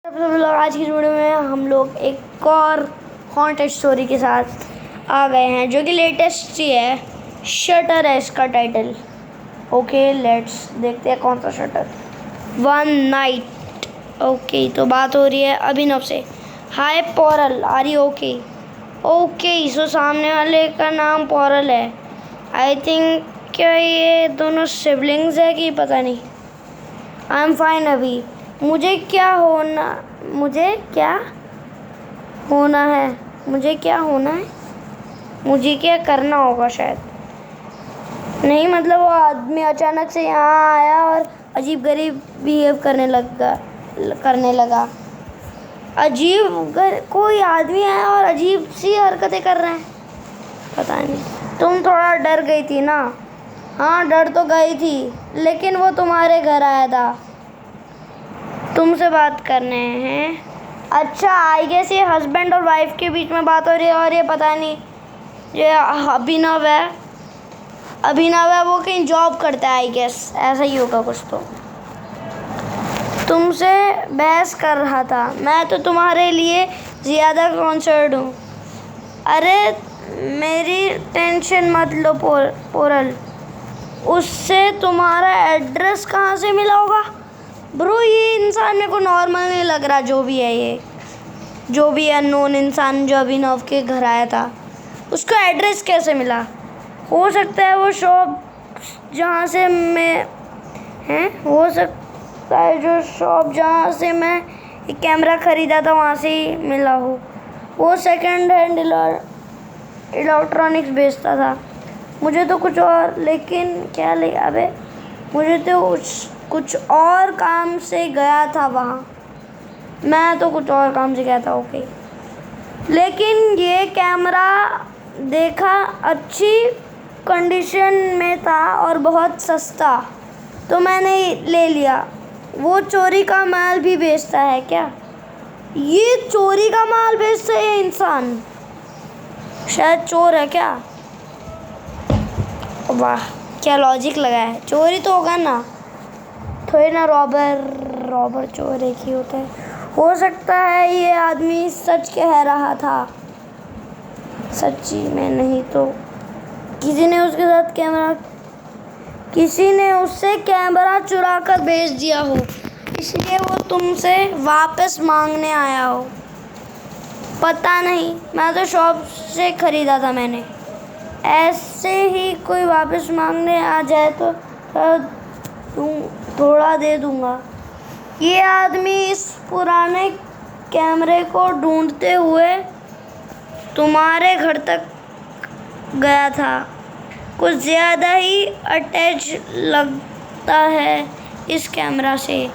आज की वीडियो में हम लोग एक और हॉन्टेड स्टोरी के साथ आ गए हैं जो कि लेटेस्ट ही है। शटर है इसका टाइटल। ओके लेट्स देखते हैं कौन सा शटर। One night. ओके तो बात हो रही है अभिनव से। हाय पॉरल, are you okay? Okay so सामने वाले का नाम पॉरल है। आई थिंक क्या ये दोनों सिबलिंग्स है कि पता नहीं। आई एम फाइन अभी। मुझे क्या होना है? मुझे क्या करना होगा शायद। नहीं मतलब वो आदमी अचानक से यहाँ आया और अजीब गरीब बिहेव करने लगा। कोई आदमी आया और अजीब सी हरकतें कर रहे हैं, पता नहीं। तुम थोड़ा डर गई थी ना? हाँ डर तो गई थी, लेकिन वो तुम्हारे घर आया था तुमसे बात करने हैं। अच्छा आई गेस ये हस्बैंड और वाइफ के बीच में बात हो रही है। और ये पता नहीं ये अभिनव है वो कहीं जॉब करता है। आई गेस ऐसा ही होगा कुछ। तो तुमसे बहस कर रहा था। मैं तो तुम्हारे लिए ज़्यादा कॉन्सर्न हूँ। अरे मेरी टेंशन मत लो पोरल। उससे तुम्हारा एड्रेस कहाँ से मिला होगा? ब्रो ये इंसान मेरे को नॉर्मल नहीं लग रहा। जो भी अननोन इंसान जो अभिनव के घर आया था, उसका एड्रेस कैसे मिला? हो सकता है वो शॉप जहाँ से मैं जो शॉप जहाँ से मैं एक कैमरा ख़रीदा था वहाँ से ही मिला हो। वो सेकंड हैंड इलेक्ट्रॉनिक्स बेचता था। मुझे तो कुछ और, लेकिन क्या ले अबे मुझे तो कुछ और काम से गया था वहाँ। मैं तो कुछ और काम से गया था। ओके लेकिन ये कैमरा देखा अच्छी कंडीशन में था और बहुत सस्ता, तो मैंने ले लिया। वो चोरी का माल भी बेचता है क्या? ये चोरी का माल बेचता है ये इंसान? शायद चोर है क्या? वाह क्या लॉजिक लगा है। चोरी तो होगा ना, थोड़ी ना रॉबर चोर एक ही होता है। हो सकता है ये आदमी सच कह रहा था, सच्ची में। नहीं तो किसी ने उससे कैमरा चुरा कर बेच दिया हो, इसलिए वो तुमसे वापस मांगने आया हो। पता नहीं, मैं तो शॉप से ख़रीदा था मैंने। ऐसे ही कोई वापस मांगने आ जाए तो थोड़ा दे दूँगा। ये आदमी इस पुराने कैमरे को ढूंढते हुए तुम्हारे घर तक गया था। कुछ ज़्यादा ही अटैच लगता है इस कैमरा से।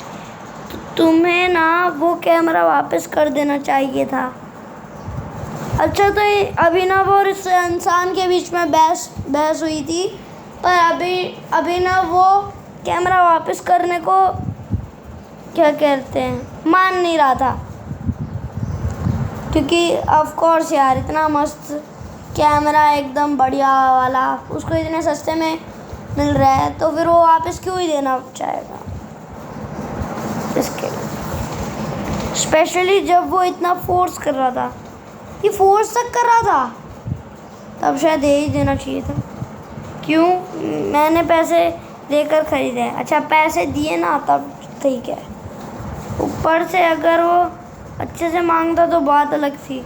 तुम्हें ना वो कैमरा वापस कर देना चाहिए था। अच्छा तो अभिनव और इस इंसान के बीच में बहस हुई थी, पर अभिनव वो कैमरा वापस करने को क्या कहते हैं मान नहीं रहा था, क्योंकि ऑफ कोर्स यार इतना मस्त कैमरा एकदम बढ़िया वाला उसको इतने सस्ते में मिल रहा है, तो फिर वो वापस क्यों ही देना चाहेगा इसके, स्पेशली जब वो इतना फोर्स कर रहा था। ये फोर्स तक कर रहा था, तब शायद दे ही देना चाहिए था। क्यों? मैंने पैसे देकर ख़रीदे हैं। अच्छा पैसे दिए ना, तब ठीक है। ऊपर से अगर वो अच्छे से मांगता तो बात अलग थी।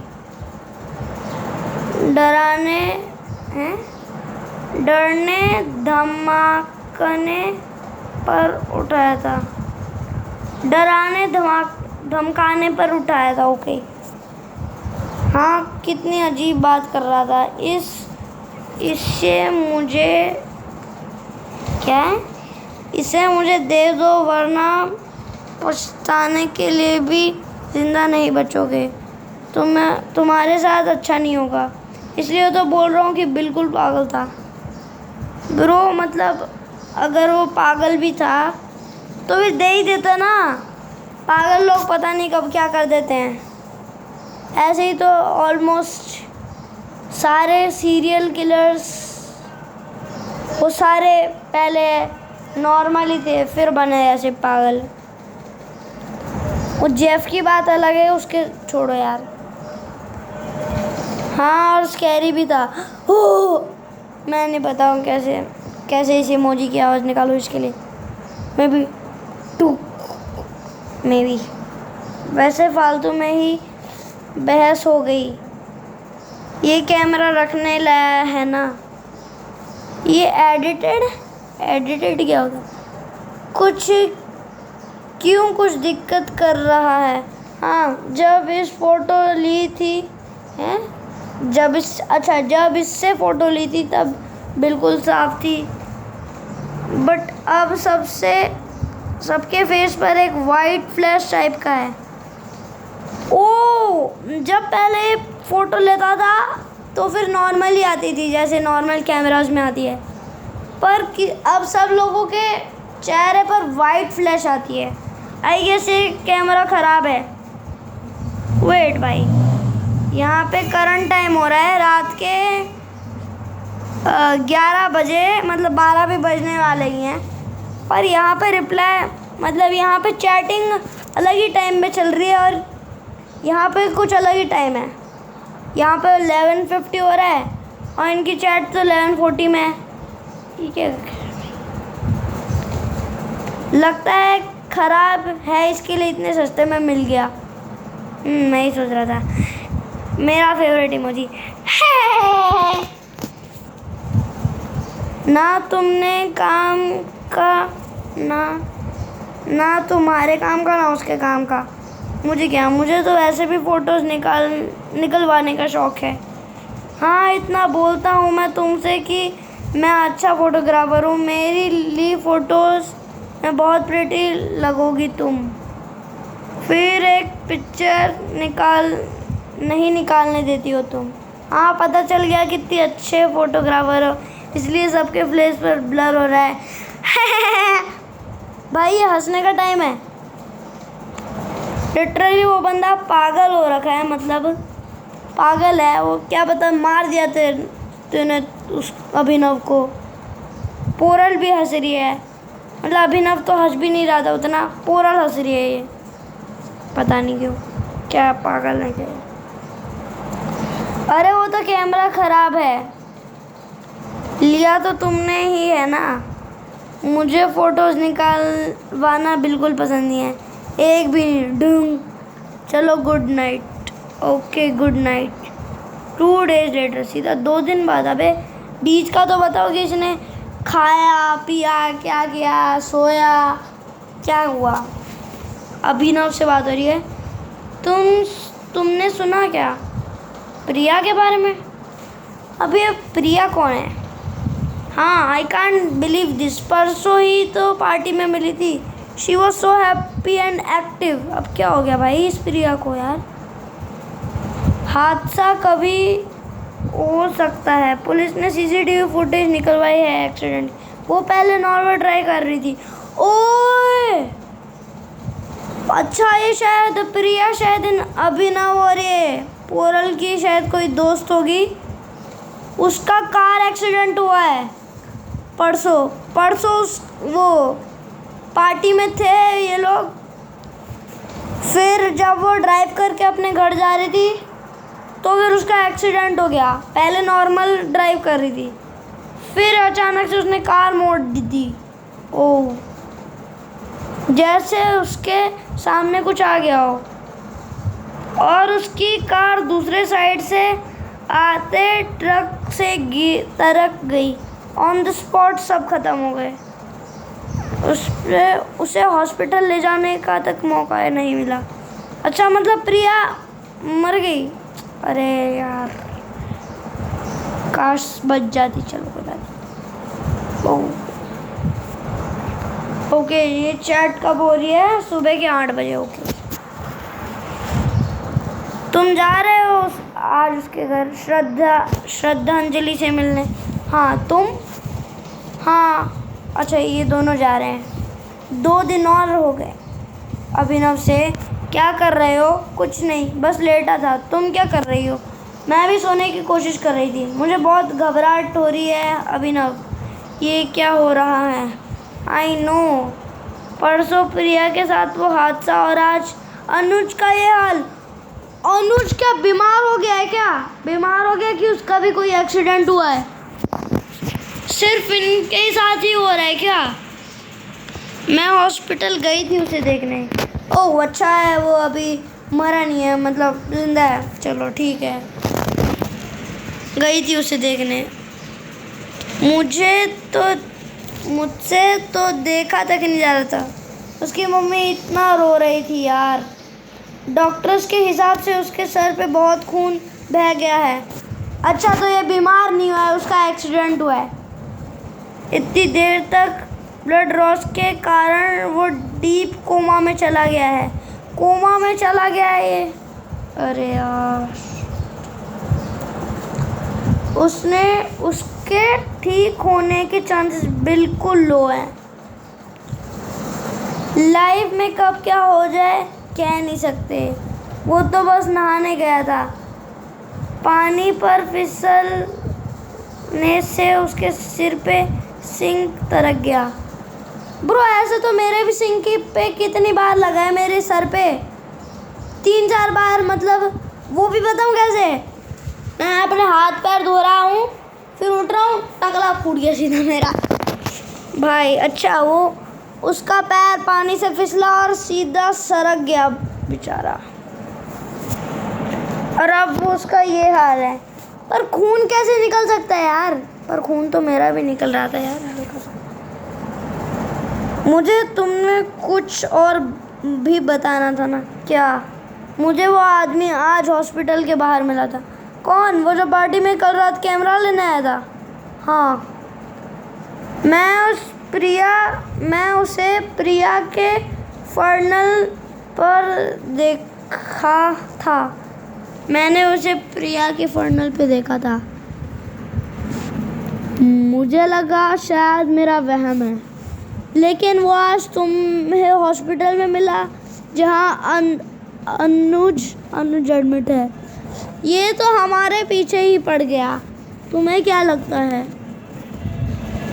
डरने धमकाने पर उठाया था। ओके हाँ कितनी अजीब बात कर रहा था। इसे मुझे दे दो, वरना पछताने के लिए भी ज़िंदा नहीं बचोगे। तुम्हारे साथ अच्छा नहीं होगा, इसलिए तो बोल रहा हूँ कि बिल्कुल पागल था। ब्रो मतलब अगर वो पागल भी था तो फिर दे ही देता ना। पागल लोग पता नहीं कब क्या कर देते हैं। ऐसे ही तो ऑलमोस्ट सारे सीरियल किलर्स, वो सारे पहले नॉर्मल ही थे, फिर बने ऐसे पागल। वो जेफ की बात अलग है, उसके छोड़ो यार। हाँ, और स्कैरी भी था। हो, मैं नहीं बताऊँ कैसे कैसे इस इमोजी की आवाज़ निकालूँ इसके लिए। Maybe too, maybe. वैसे फालतू में ही बहस हो गई। ये कैमरा रखने लाया है ना, ये एडिटेड क्या होता? कुछ क्यों कुछ दिक्कत कर रहा है? हाँ, जब इस फोटो ली थी हैं, जब इससे फ़ोटो ली थी तब बिल्कुल साफ थी, बट अब सबके फेस पर एक वाइट फ्लैश टाइप का है। ओ, जब पहले फ़ोटो लेता था तो फिर नॉर्मल ही आती थी, जैसे नॉर्मल कैमराज में आती है, पर अब सब लोगों के चेहरे पर वाइट फ्लैश आती है। आई गेस ये कैमरा ख़राब है। वेट भाई, यहाँ पे करंट टाइम हो रहा है रात के 11 बजे, मतलब 12 भी बजने वाले ही हैं, पर यहाँ पे रिप्लाई मतलब यहाँ पे चैटिंग अलग ही टाइम पे चल रही है और यहाँ पे कुछ अलग ही टाइम है। यहाँ पे 11:50 हो रहा है और इनकी चैट तो 11:40 में है। ठीक है, लगता है ख़राब है, इसके लिए इतने सस्ते में मिल गया। मैं ही सोच रहा था। मेरा फेवरेट इमोजी है। ना तुमने काम का, ना तुम्हारे काम का, ना उसके काम का। मुझे क्या, मुझे तो वैसे भी फ़ोटोज़ निकलवाने का शौक़ है। हाँ, इतना बोलता हूँ मैं तुमसे कि मैं अच्छा फ़ोटोग्राफ़र हूँ। मेरी ली फ़ोटोज़ में बहुत प्रिटी लगोगी तुम। फिर एक पिक्चर नहीं निकालने देती हो तुम। हाँ, पता चल गया कितनी अच्छे फ़ोटोग्राफ़र हो, इसलिए सबके फेस पर ब्लर हो रहा है। भाई, ये हंसने का टाइम है। लिटरली वो बंदा पागल हो रखा है, मतलब पागल है वो। क्या पता मार दिया तूने उस अभिनव को। पोरल भी हंस रही है, मतलब अभिनव तो हंस भी नहीं रहा था उतना, पोरल हंस रही है। ये पता नहीं क्यों, क्या पागल है क्या। अरे वो तो कैमरा ख़राब है, लिया तो तुमने ही है ना। मुझे फ़ोटोज़ निकालवाना बिल्कुल पसंद नहीं है, एक भी नहीं। डूंग, चलो good night. Okay, good night. 2 days later, सीधा 2 दिन बाद। अबे बीच का तो बताओ कि इसने खाया पिया, क्या किया, सोया, क्या हुआ। अभिनव से बात हो रही है। तुमने सुना क्या प्रिया के बारे में? अभी प्रिया कौन है? हाँ, आई कांट बिलीव दिस, परसों ही तो पार्टी में मिली थी। She was so happy and active. अब क्या हो गया भाई इस प्रिया को यार? हादसा कभी हो सकता है। पुलिस ने CCTV फुटेज निकलवाई है एक्सीडेंट। वो पहले नॉर्मल ट्राई कर रही थी। ओए, अच्छा, ये शायद प्रिया शायद अभिनव और ये पोरल की शायद कोई दोस्त होगी। उसका कार एक्सीडेंट हुआ है परसों वो पार्टी में थे ये लोग। फिर जब वो ड्राइव करके अपने घर जा रही थी तो फिर उसका एक्सीडेंट हो गया। पहले नॉर्मल ड्राइव कर रही थी, फिर अचानक से उसने कार मोड़ दी। ओह, जैसे उसके सामने कुछ आ गया हो और उसकी कार दूसरे साइड से आते ट्रक से तरक गई। ऑन द स्पॉट सब खत्म हो गए। उसे हॉस्पिटल ले जाने का तक मौका नहीं मिला। अच्छा, मतलब प्रिया मर गई। अरे यार, काश बच जाती। चलो कोई बात नहीं। ओके, ये चैट कब हो रही है? सुबह के 8 बजे। ओके, तुम जा रहे हो आज उसके घर श्रद्धांजलि से मिलने? हाँ, तुम? हाँ, अच्छा, ये दोनों जा रहे हैं। 2 दिन और हो गए। अभिनव से, क्या कर रहे हो? कुछ नहीं, बस लेटा था। तुम क्या कर रही हो? मैं भी सोने की कोशिश कर रही थी। मुझे बहुत घबराहट हो रही है अभिनव, ये क्या हो रहा है? आई नो, परसों प्रिया के साथ वो हादसा और आज अनुज का ये हाल। अनुज क्या बीमार हो गया है क्या? बीमार हो गया कि उसका भी कोई एक्सीडेंट हुआ है? सिर्फ इनके ही साथ ही हो रहा है क्या? मैं हॉस्पिटल गई थी उसे देखने। ओह अच्छा है, वो अभी मरा नहीं है, मतलब जिंदा है। चलो ठीक है, गई थी उसे देखने। मुझसे तो देखा तक नहीं जा रहा था। उसकी मम्मी इतना रो रही थी यार। डॉक्टर्स के हिसाब से उसके सर पे बहुत खून बह गया है। अच्छा तो ये बीमार नहीं हुआ है, उसका एक्सीडेंट हुआ है। इतनी देर तक ब्लड लॉस के कारण वो डीप कोमा में चला गया है। कोमा में चला गया है ये। अरे यार, उसके ठीक होने के चांसेस बिल्कुल लो हैं। लाइफ में कब क्या हो जाए कह नहीं सकते। वो तो बस नहाने गया था, पानी पर फिसलने से उसके सिर पे सिंक तरक गया। ब्रो ऐसे तो मेरे भी सिंक पे कितनी बार लगा है, मेरे सर पे 3-4 बार। मतलब वो भी बताऊँ कैसे? मैं अपने हाथ पैर धो रहा हूँ, फिर उठ रहा हूँ, टकला फूट गया सीधा मेरा भाई। अच्छा वो उसका पैर पानी से फिसला और सीधा सरक गया बेचारा, और अब वो उसका ये हाल है। पर खून कैसे निकल सकता है यार? पर खून तो मेरा भी निकल रहा था यार हल्का सा। मुझे तुमने कुछ और भी बताना था ना? क्या? मुझे वो आदमी आज हॉस्पिटल के बाहर मिला था। कौन? वो जो पार्टी में कल रात कैमरा लेने आया था? हाँ, मैं उसे प्रिया के फर्नल पर देखा था। मैंने उसे प्रिया के फर्नल पे देखा था। मुझे लगा शायद मेरा वहम है, लेकिन वो आज तुम्हें हॉस्पिटल में मिला जहाँ अनुज एडमिट है। ये तो हमारे पीछे ही पड़ गया। तुम्हें क्या लगता है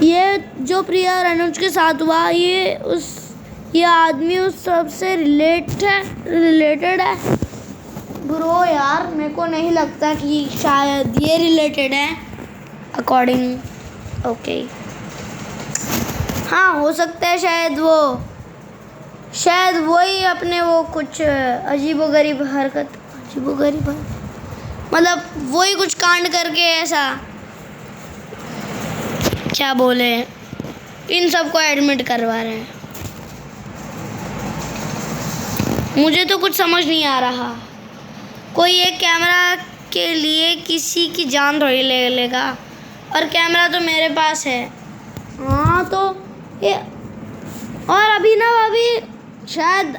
ये जो प्रिया और अनुज के साथ हुआ, ये आदमी उस सब से रिलेटेड है? ब्रो यार मेरे को नहीं लगता कि शायद ये रिलेटेड है अकॉर्डिंग। ओके हाँ, हो सकता है शायद वही अपने वो कुछ अजीबोगरीब मतलब वही कुछ कांड करके ऐसा क्या बोले इन सबको एडमिट करवा रहे हैं। मुझे तो कुछ समझ नहीं आ रहा। कोई एक कैमरा के लिए किसी की जान थोड़ी ले लेगा, और कैमरा तो मेरे पास है। हाँ तो ये, और अभी शायद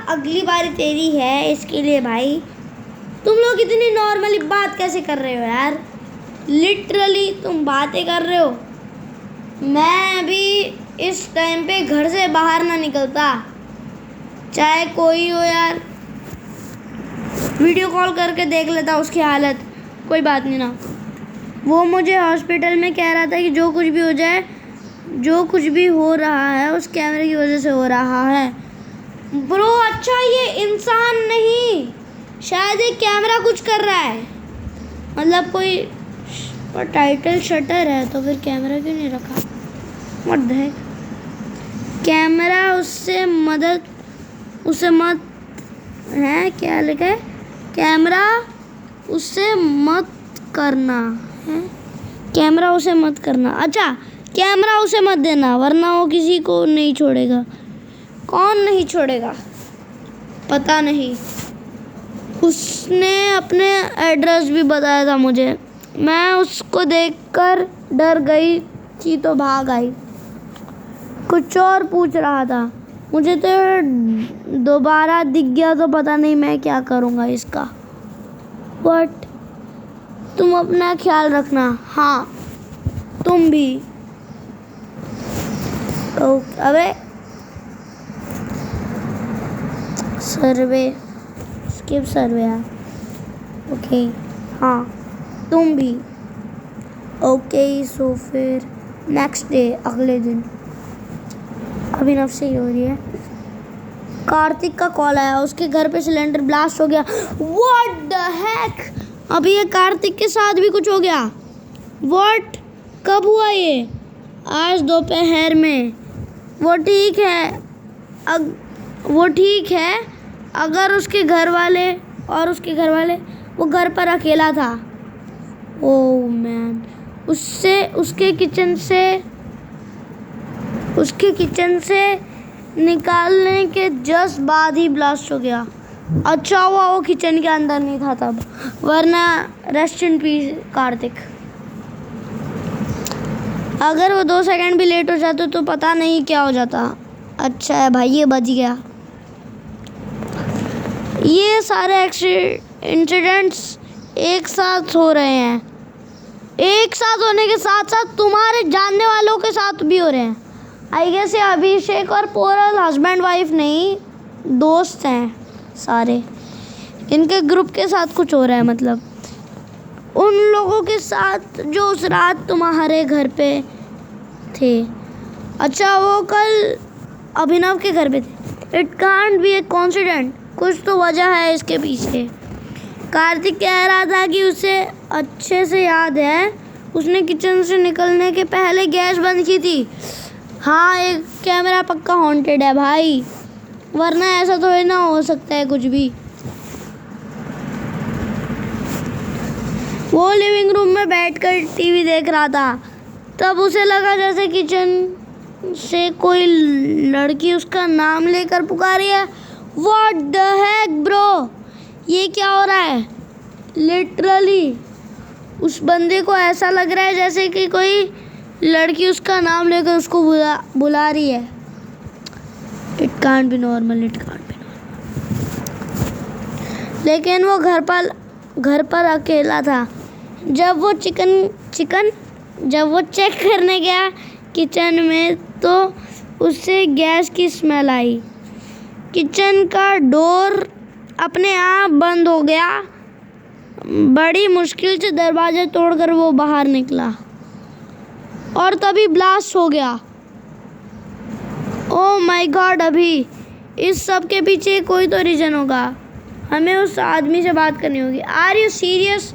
अगली बारी तेरी है। इसके लिए भाई तुम लोग इतनी नॉर्मली बात कैसे कर रहे हो यार? लिटरली तुम बातें कर रहे हो। मैं अभी इस टाइम पे घर से बाहर ना निकलता, चाहे कोई हो यार। वीडियो कॉल करके देख लेता उसकी हालत, कोई बात नहीं ना। वो मुझे हॉस्पिटल में कह रहा था कि जो कुछ भी हो जाए, जो कुछ भी हो रहा है उस कैमरे की वजह से हो रहा है। ब्रो अच्छा ये इंसान नहीं, शायद एक कैमरा कुछ कर रहा है। मतलब कोई पर टाइटल शटर है तो फिर कैमरा क्यों नहीं रखा? What the heck? कैमरा उसे मत है, क्या लिखा है? कैमरा उसे मत करना है। कैमरा उसे मत करना। अच्छा, कैमरा उसे मत देना वरना वो किसी को नहीं छोड़ेगा। कौन नहीं छोड़ेगा? पता नहीं। उसने अपने एड्रेस भी बताया था मुझे। मैं उसको देखकर डर गई थी तो भाग आई। कुछ और पूछ रहा था। मुझे तो दोबारा दिख गया तो पता नहीं मैं क्या करूँगा इसका। बट तुम अपना ख्याल रखना। हाँ तुम भी। अबे सर्वे स्किप सर्वे यार। ओके हाँ तुम भी। ओके सो फिर नेक्स्ट डे, अगले दिन। अभिनव से ही हो रही है। कार्तिक का कॉल आया, उसके घर पे सिलेंडर ब्लास्ट हो गया। व्हाट द हेक, अभी ये कार्तिक के साथ भी कुछ हो गया। व्हाट, कब हुआ ये? आज दोपहर में। वो ठीक है अगर उसके घर वाले वो घर पर अकेला था। ओह मैन, उसके किचन से निकालने के जस्ट बाद ही ब्लास्ट हो गया। अच्छा हुआ वो किचन के अंदर नहीं था तब, वरना रेस्ट इन पीस कार्तिक। अगर वो 2 सेकंड भी लेट हो जाते तो पता नहीं क्या हो जाता। अच्छा है भाई, ये बच गया। ये सारे इंसिडेंट्स एक साथ हो रहे हैं, एक साथ होने के साथ साथ तुम्हारे जानने वालों के साथ भी हो रहे हैं। आई गेस ये अभिषेक और पोरल हस्बैंड वाइफ नहीं, दोस्त हैं सारे। इनके ग्रुप के साथ कुछ हो रहा है, मतलब उन लोगों के साथ जो उस रात तुम्हारे घर पे थे। अच्छा, वो कल अभिनव के घर पे थे। It can't be A coincidence, कुछ तो वजह है इसके पीछे। कार्तिक कह रहा था कि उसे अच्छे से याद है, उसने किचन से निकलने के पहले गैस बंद की थी। हाँ, एक कैमरा पक्का हॉन्टेड है भाई, वरना ऐसा थोड़ी ना हो सकता है कुछ भी। वो लिविंग रूम में बैठकर टीवी देख रहा था, तब उसे लगा जैसे किचन से कोई लड़की उसका नाम लेकर पुकारी है। व्हाट द हेक ब्रो, ये क्या हो रहा है? लिटरली उस बंदे को ऐसा लग रहा है जैसे कि कोई लड़की उसका नाम लेकर उसको बुला रही है। इट कांट बी नॉर्मल, लेकिन वो घर पर अकेला था। जब वो चेक करने गया किचन में तो उससे गैस की स्मेल आई। किचन का डोर अपने आप बंद हो गया। बड़ी मुश्किल से दरवाजा तोड़कर वो बाहर निकला और तभी ब्लास्ट हो गया। ओह माय गॉड, अभी इस सब के पीछे कोई तो रीजन होगा, हमें उस आदमी से बात करनी होगी। Are you serious?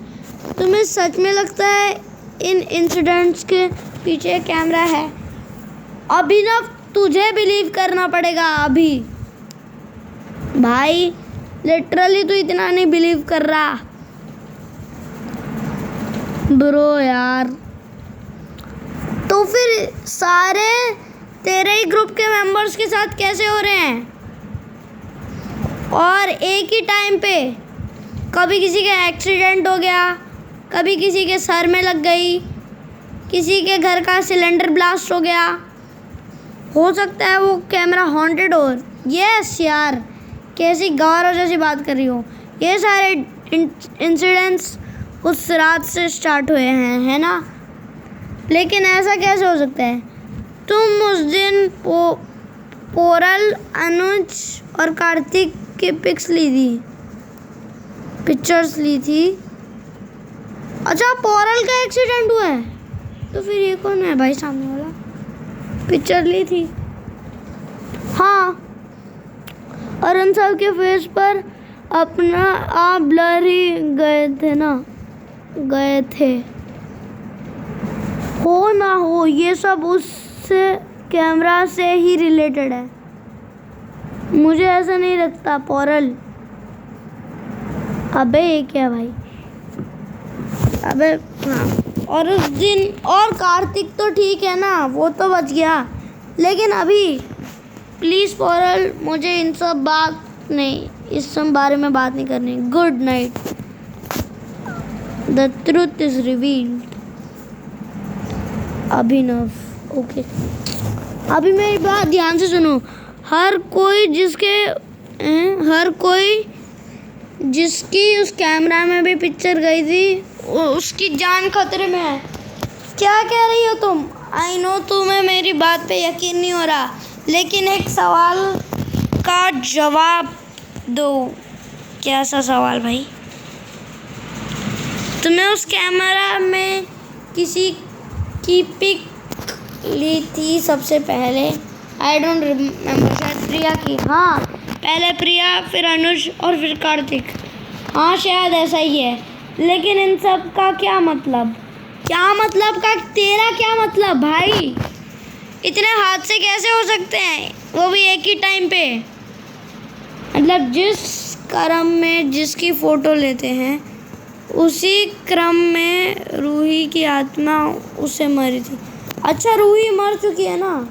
तुम्हें सच में लगता है इन इंसिडेंट्स के पीछे कैमरा है? अभिनव, तुझे बिलीव करना पड़ेगा अभी। भाई लिटरली तू इतना नहीं बिलीव कर रहा ब्रो यार। तो फिर सारे तेरे ही ग्रुप के मेंबर्स के साथ कैसे हो रहे हैं? और एक ही टाइम पे कभी किसी का एक्सीडेंट हो गया, कभी किसी के सर में लग गई, किसी के घर का सिलेंडर ब्लास्ट हो गया। हो सकता है वो कैमरा हॉन्टेड हो। यस यार, कैसी गौरव जैसी बात कर रही हो। ये सारे इंसिडेंट्स उस रात से स्टार्ट हुए हैं, है ना? लेकिन ऐसा कैसे हो सकता है? तुम उस दिन पोरल, अनुज और कार्तिक की पिक्चर्स ली थी। अच्छा, पोरल का एक्सीडेंट हुआ है, तो फिर ये कौन है भाई सामने वाला? पिक्चर ली थी। हाँ, अरुण साहब के फेस पर अपना आप ब्लर ही गए थे। हो ना हो, ये सब उस कैमरा से ही रिलेटेड है। मुझे ऐसा नहीं लगता पोरल। अबे ये क्या भाई? अबे हाँ, और उस दिन और कार्तिक तो ठीक है ना, वो तो बच गया। लेकिन अभी प्लीज़ पोरल, मुझे इस सब बारे में बात नहीं करनी। Good night. The truth is revealed. Abhinav, okay. अभी मेरी बात ध्यान से सुनो। हर कोई जिसकी उस कैमरा में भी पिक्चर गई थी, उसकी जान खतरे में है। क्या कह रही हो तुम? आई नो तुम्हें मेरी बात पे यकीन नहीं हो रहा, लेकिन एक सवाल का जवाब दो। कैसा सवाल भाई? तुमने उस कैमरा में किसी की पिक ली थी सबसे पहले? आई डोंट रिमेम्बर, शायद प्रिया की। हाँ, पहले प्रिया, फिर अनुज और फिर कार्तिक। हाँ शायद ऐसा ही है, लेकिन इन सब का क्या मतलब? क्या मतलब का? तेरा क्या मतलब भाई? इतने हादसे कैसे हो सकते हैं, वो भी एक ही टाइम पे? मतलब जिस क्रम में जिसकी फ़ोटो लेते हैं उसी क्रम में रूही की आत्मा उससे मरी थी। अच्छा रूही मर चुकी है ना?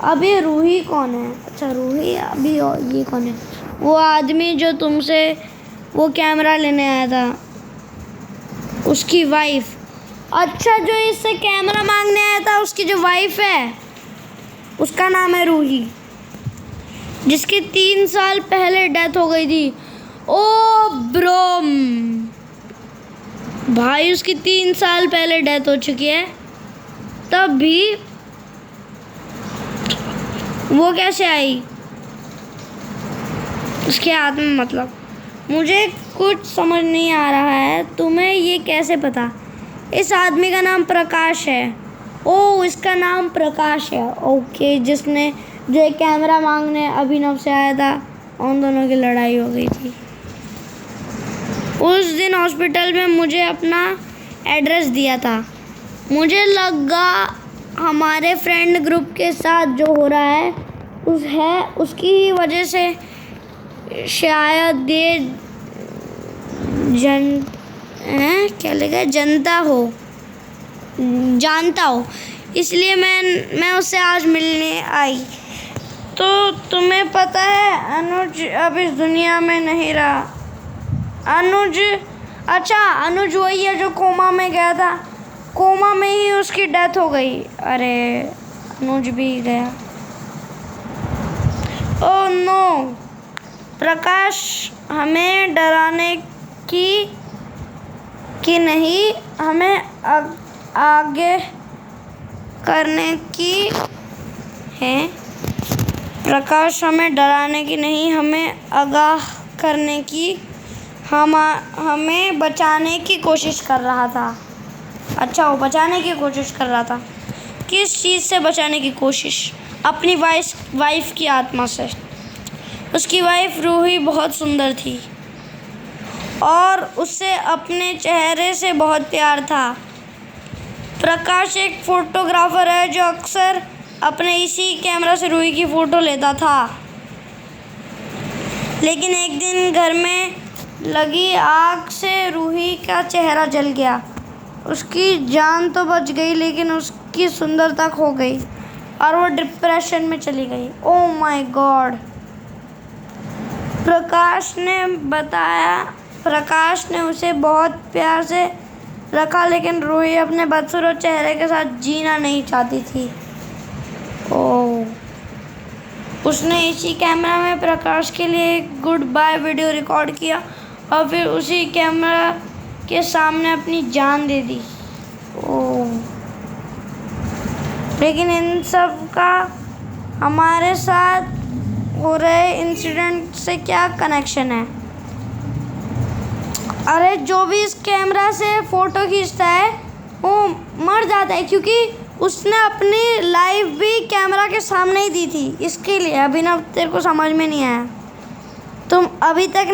अभी रूही कौन है? अच्छा रूही अभी, और ये कौन है? वो आदमी जो तुमसे वो कैमरा लेने आया था, उसकी वाइफ। अच्छा जो इससे कैमरा मांगने आया था उसकी जो वाइफ है, उसका नाम है रूही, जिसकी 3 साल पहले डेथ हो गई थी। ओ ब्रोम भाई, उसकी 3 साल पहले डेथ हो चुकी है, तब भी वो कैसे आई उसके हाथ में? मतलब मुझे कुछ समझ नहीं आ रहा है। तुम्हें ये कैसे पता? इस आदमी का नाम प्रकाश है। ओ इसका नाम प्रकाश है, ओके। जिसने जो कैमरा मांगने अभिनव से आया था, उन दोनों की लड़ाई हो गई थी। उस दिन हॉस्पिटल में मुझे अपना एड्रेस दिया था। मुझे लगा हमारे फ्रेंड ग्रुप के साथ जो हो रहा है उसकी ही वजह से शायद ये जानता हो, इसलिए मैं उससे आज मिलने आई। तो तुम्हें पता है अनुज अब इस दुनिया में नहीं रहा। अनुज? अच्छा अनुज वही है जो कोमा में गया था, कोमा में ही उसकी डेथ हो गई। अरे अनुज भी गया। Oh no. प्रकाश हमें डराने की नहीं, हमें आगे करने की है। प्रकाश हमें डराने की नहीं, हमें आगाह करने की, हमें बचाने की कोशिश कर रहा था। अच्छा वो बचाने की कोशिश कर रहा था। किस चीज़ से बचाने की कोशिश? अपनी वाइफ की आत्मा से। उसकी वाइफ रूही बहुत सुंदर थी और उससे अपने चेहरे से बहुत प्यार था। प्रकाश एक फोटोग्राफर है जो अक्सर अपने इसी कैमरा से रूही की फ़ोटो लेता था। लेकिन एक दिन घर में लगी आग से रूही का चेहरा जल गया। उसकी जान तो बच गई, लेकिन उसकी सुंदरता खो गई और वो डिप्रेशन में चली गई। Oh my God. प्रकाश ने बताया, प्रकाश ने उसे बहुत प्यार से रखा, लेकिन रूही अपने बदसूरत चेहरे के साथ जीना नहीं चाहती थी। ओह। उसने इसी कैमरा में प्रकाश के लिए एक गुड बाय वीडियो रिकॉर्ड किया और फिर उसी कैमरा के सामने अपनी जान दे दी। ओह। लेकिन इन सब का हमारे साथ हो रहे इंसिडेंट से क्या कनेक्शन है? अरे जो भी इस कैमरा से फ़ोटो खींचता है वो मर जाता है, क्योंकि उसने अपनी लाइफ भी कैमरा के सामने ही दी थी। इसके लिए अभिनव तेरे को समझ में नहीं आया, तुम अभी तक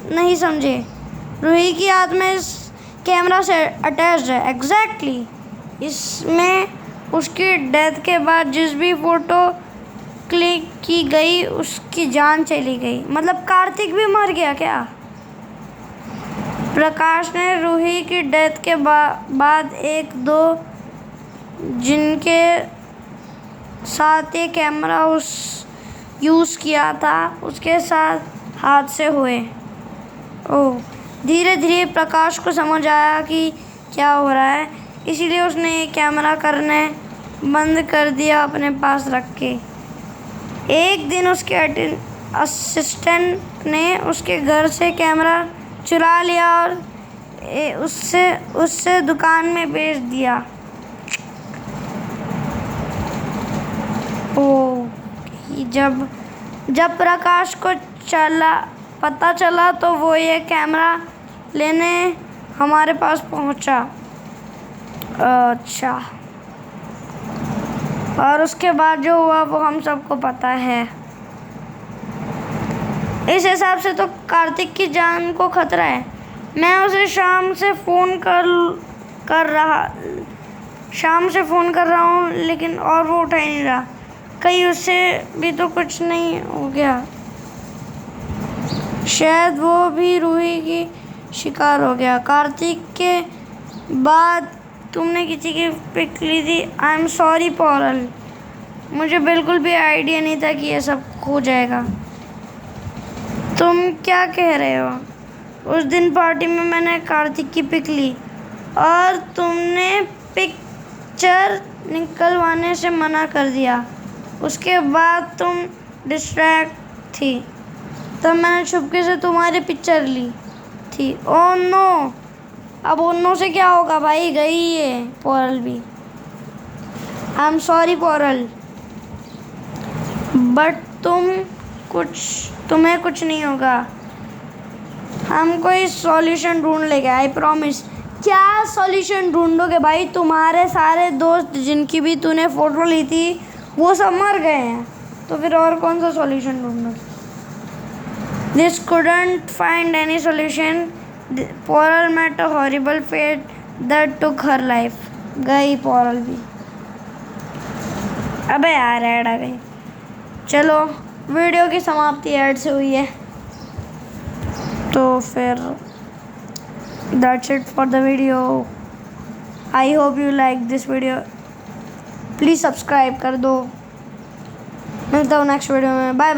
नहीं समझे। रूही की आत्मा इस कैमरा से अटैच्ड है। एग्जैक्टली। इसमें उसकी डेथ के बाद जिस भी फ़ोटो क्लिक की गई उसकी जान चली गई। मतलब कार्तिक भी मर गया क्या? प्रकाश ने रूही की डेथ के बाद एक दो जिनके साथ ये कैमरा यूज़ किया था उसके साथ हादसे हुए। ओह। धीरे धीरे प्रकाश को समझ आया कि क्या हो रहा है, इसीलिए उसने ये कैमरा करने बंद कर दिया अपने पास रख के। एक दिन उसके असिस्टेंट ने उसके घर से कैमरा चुरा लिया और उससे दुकान में बेच दिया। ओह। जब प्रकाश को पता चला तो वो ये कैमरा लेने हमारे पास पहुंचा। अच्छा। और उसके बाद जो हुआ वो हम सबको पता है। इस हिसाब से तो कार्तिक की जान को खतरा है। मैं उसे शाम से फ़ोन कर रहा हूँ लेकिन और वो उठा ही नहीं रहा। कहीं उससे भी तो कुछ नहीं हो गया। शायद वो भी रूही की शिकार हो गया। कार्तिक के बाद तुमने किसी की पिक ली थी। आई एम सॉरी पॉरल, मुझे बिल्कुल भी आइडिया नहीं था कि ये सब हो जाएगा। तुम क्या कह रहे हो? उस दिन पार्टी में मैंने कार्तिक की पिक ली और तुमने पिक्चर निकलवाने से मना कर दिया। उसके बाद तुम डिस्ट्रैक्ट थी, तब मैंने छुपके से तुम्हारी पिक्चर ली थी। Oh no! अब ओह नो से क्या होगा भाई? गई है पॉरल भी। आई एम सॉरी पॉरल, बट तुम्हें कुछ नहीं होगा। हम कोई सॉल्यूशन ढूंढ लेंगे, आई प्रॉमिस। क्या सॉल्यूशन ढूंढोगे भाई? तुम्हारे सारे दोस्त जिनकी भी तूने फ़ोटो ली थी वो सब मर गए हैं, तो फिर और कौन सा solution ढूंढोगे? This couldn't find any solution. Poral met a horrible fate that took her life. गई पॉरल भी। अबे यार ऐड आ गई। चलो वीडियो की समाप्ति ऐड से हुई है, तो फिर that's it for the video. I hope you like this video. Please subscribe कर दो। मिलता हूँ नेक्स्ट वीडियो में। Bye bye.